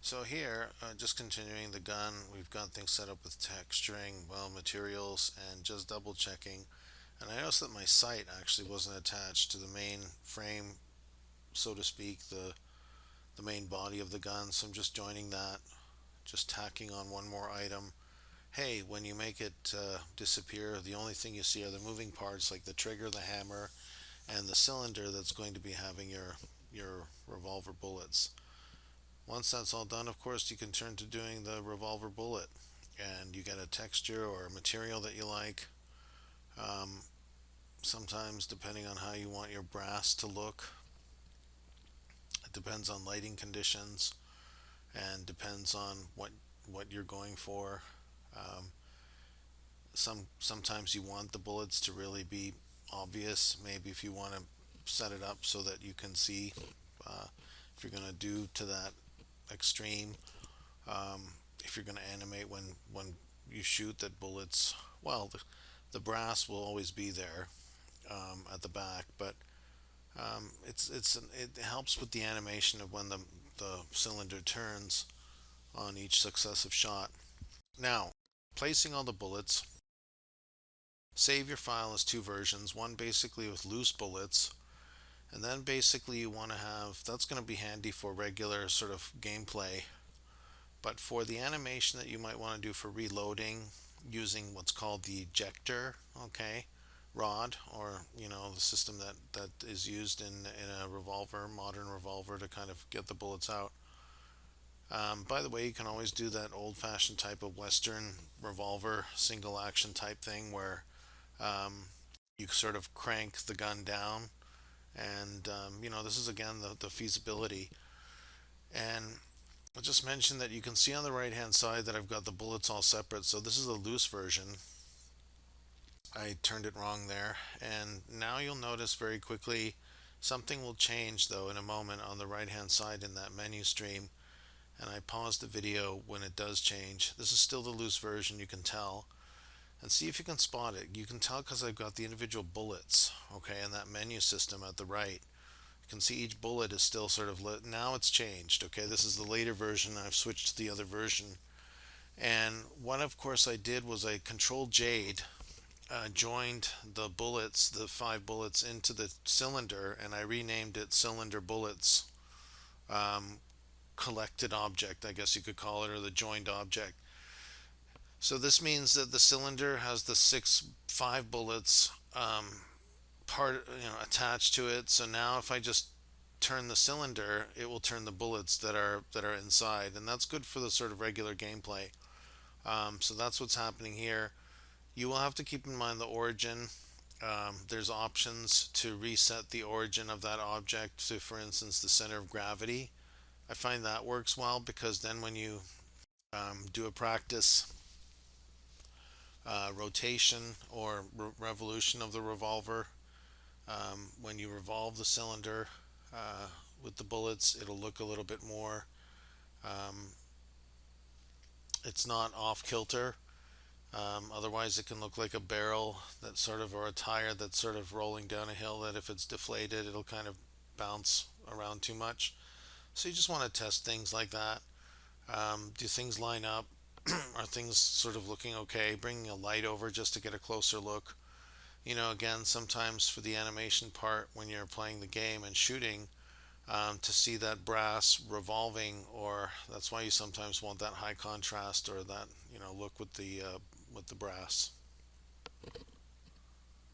So here, just continuing the gun, we've got things set up with texturing, well, materials, and just double checking. And I noticed that my sight actually wasn't attached to the main frame, so to speak, the main body of the gun. So I'm just joining that, just tacking on one more item. Hey, when you make it disappear, the only thing you see are the moving parts like the trigger, the hammer, and the cylinder that's going to be having your revolver bullets. Once that's all done, of course, you can turn to doing the revolver bullet, and you get a texture or a material that you like. Um, Sometimes, depending on how you want your brass to look, it depends on lighting conditions and depends on what you're going for. Um, sometimes you want the bullets to really be obvious. Maybe if you want to set it up so that you can see if you're going to do to that extreme. Um, if you're going to animate when you shoot that bullets, well, the brass will always be there at the back, but it helps with the animation of when the cylinder turns on each successive shot. Now, placing all the bullets, save your file as two versions, one basically with loose bullets, and then basically you want to have, that's going to be handy for regular sort of gameplay. But for the animation that you might want to do for reloading using what's called the ejector, okay, rod, or the system that is used in a revolver, modern revolver, to kind of get the bullets out. By the way, you can always do that old-fashioned type of Western revolver single action type thing where um, you sort of crank the gun down, and this is again the feasibility. And I'll just mention that you can see on the right hand side that I've got the bullets all separate. So this is the loose version. I turned it wrong there. And now you'll notice very quickly something will change though in a moment on the right hand side in that menu stream. And I paused the video when it does change. This is still the loose version, you can tell. And see if you can spot it. You can tell because I've got the individual bullets, okay, in that menu system at the right. You can see each bullet is still sort of lit. Now it's changed. Okay, this is the later version. I've switched to the other version. And what, of course, I did was I controlled Jade, joined the bullets, the 5 bullets, into the cylinder, and I renamed it Cylinder Bullets Collected Object, I guess you could call it, or the joined object. So this means that the cylinder has the 5 bullets attached to it. So now if I just turn the cylinder, it will turn the bullets that are inside, and that's good for the sort of regular gameplay. So that's what's happening here. You will have to keep in mind the origin. There's options to reset the origin of that object to, for instance, the center of gravity. I find that works well because then when you do a practice rotation or revolution of the revolver, when you revolve the cylinder with the bullets, it'll look a little bit more. Um, it's not off kilter. Otherwise, it can look like a barrel that sort of, or a tire that's sort of rolling down a hill that if it's deflated, it'll kind of bounce around too much. So you just want to test things like that. Do things line up? Are things sort of looking okay? Bringing a light over just to get a closer look. Again, sometimes for the animation part, when you're playing the game and shooting, to see that brass revolving, or that's why you sometimes want that high contrast or that look with the brass.